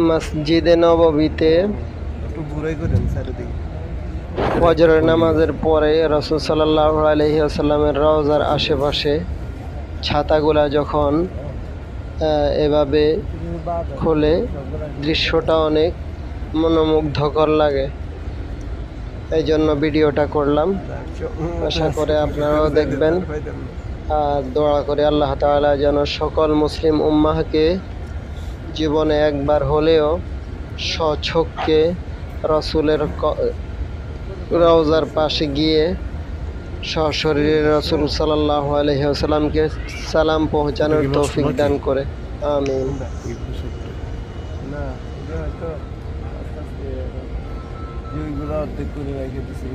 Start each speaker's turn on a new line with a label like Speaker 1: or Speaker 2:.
Speaker 1: মসজিদে নববীতে ফজরের নামাজের পরে রাসূল সাল্লাল্লাহু আলাইহি ওয়াসাল্লামের রওজার আশেপাশে ছাতাগুলা যখন এভাবে খোলে দৃশ্যটা অনেক মনোমুগ্ধকর লাগে, এই জন্য ভিডিওটা করলাম। আশা করে আপনারাও দেখবেন আর দোয়া করে আল্লাহ তাআলা যেন সকল মুসলিম উম্মাহকে জীবনে একবার হলেও স্বচক্ষে রাসূলের রওজার পাশে গিয়ে সশরীরে রাসূল সাল্লাল্লাহু আলাইহি ওয়াসাল্লামকে সালাম পৌঁছানোর তৌফিক দান করে। আমিন। অর্ধেক করে রেখে দিচ্ছে